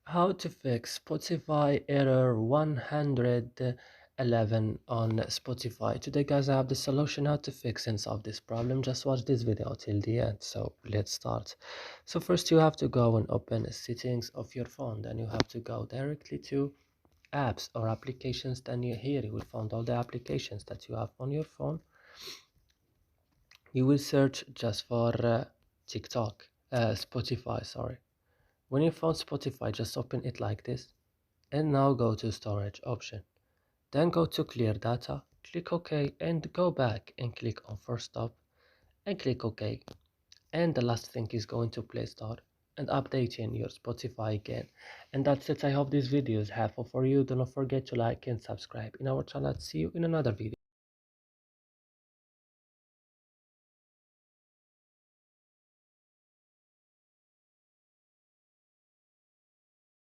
How to fix Spotify error 111 on Spotify. Today guys, I have the solution how to fix and solve this problem. Just watch this video till the end. So let's start. So first you have to go and open settings of your phone. Then you have to go directly to apps or applications. Then here you will find all the applications that you have on your phone. You will search just for Spotify, sorry. When you found Spotify, just open it like this. And now go to storage option. Then go to clear data, click OK and go back and click on force stop and click OK. And the last thing is going to Play Store and updating your Spotify again. And that's it. I hope this video is helpful for you. Do not forget to like and subscribe in our channel. See you in another video.